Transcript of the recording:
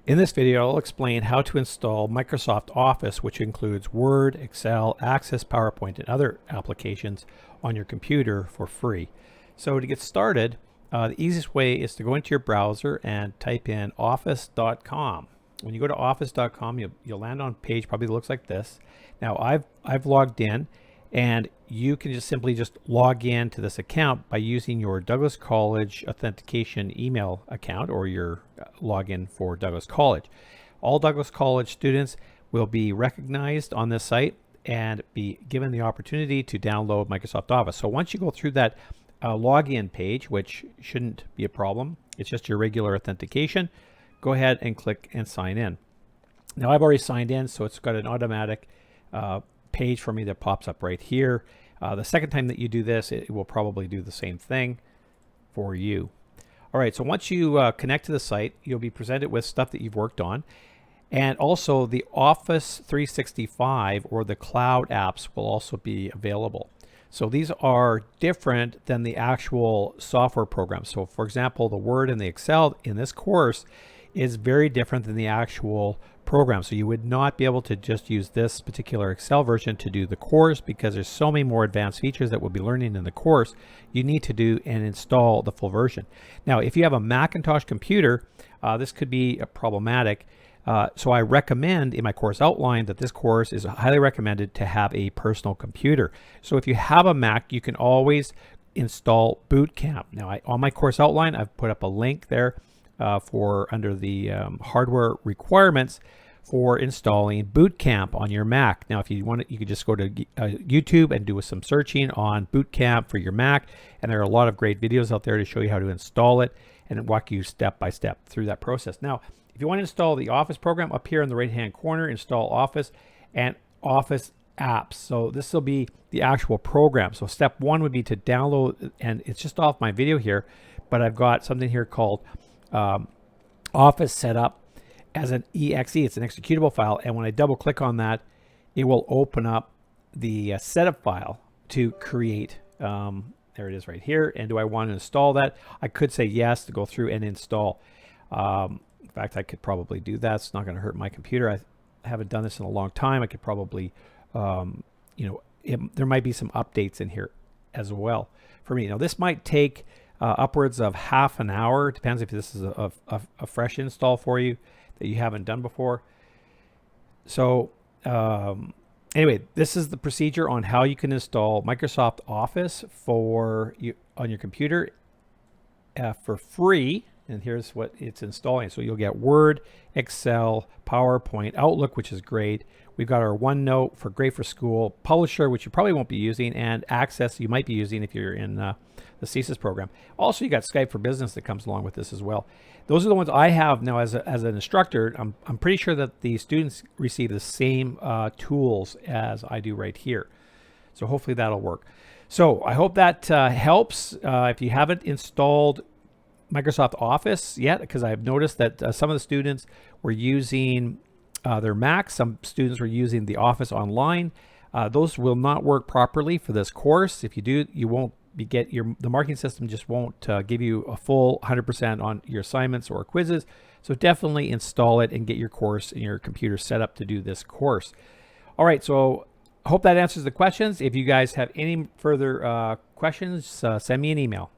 In this video, I'll explain how to install Microsoft Office, which includes Word, Excel, Access, PowerPoint, and other applications on your computer for free. So to get started, the easiest way is to go into your browser and type in office.com. When you go to office.com, you'll land on a page probably that looks like this. Now I've logged in, and you can just simply log in to this account by using your Douglas College authentication email account or your login for Douglas College. All Douglas College students will be recognized on this site and be given the opportunity to download Microsoft Office. So once you go through that login page, which shouldn't be a problem, it's just your regular authentication, go ahead and click and sign in. Now I've already signed in, so it's got an automatic page for me that pops up right here. The second time that you do this, it will probably do the same thing for you. All right, so once you connect to the site, you'll be presented with stuff that you've worked on, and also the Office 365 or the cloud apps will also be available. So these are different than the actual software programs. So for example, the Word and the Excel in this course is very different than the actual program. So you would not be able to just use this particular Excel version to do the course, because there's so many more advanced features that we'll be learning in the course. You need to do and install the full version. Now, if you have a Macintosh computer, this could be problematic. So I recommend in my course outline that this course is highly recommended to have a personal computer. So if you have a Mac, you can always install Boot Camp. Now, on my course outline, I've put up a link there for under the hardware requirements for installing Boot Camp on your Mac. Now, if you want it, you could just go to YouTube and do some searching on Boot Camp for your Mac, and there are a lot of great videos out there to show you how to install it and walk you step by step through that process. Now, if you want to install the Office program, up here in the right-hand corner, install Office and Office apps. So this will be the actual program. So step one would be to download, and it's just off my video here, but I've got something here called Office set up as an exe. It's an executable file, and when I double click on that, it will open up the setup file to create. There it is right here. And do I want to install that? I could say yes to go through and install. In fact, I could probably do that. It's not going to hurt my computer. I haven't done this in a long time. I could probably, there might be some updates in here as well for me. Now, this might take upwards of half an hour. It depends if this is a fresh install for you that you haven't done before. So anyway, this is the procedure on how you can install Microsoft Office on your computer for free. And here's what it's installing. So you'll get Word, Excel, PowerPoint, Outlook, which is great. We've got our OneNote great for school, Publisher, which you probably won't be using, and Access you might be using if you're in the CSIS program. Also, you got Skype for Business that comes along with this as well. Those are the ones I have now as an instructor. I'm pretty sure that the students receive the same tools as I do right here. So hopefully that'll work. So I hope that helps. If you haven't installed Microsoft Office yet, because I've noticed that some of the students were using their Macs. Some students were using the Office Online. Those will not work properly for this course. If you do, you won't the marking system just won't give you a full 100% on your assignments or quizzes. So definitely install it and get your course and your computer set up to do this course. All right, so I hope that answers the questions. If you guys have any further questions, send me an email.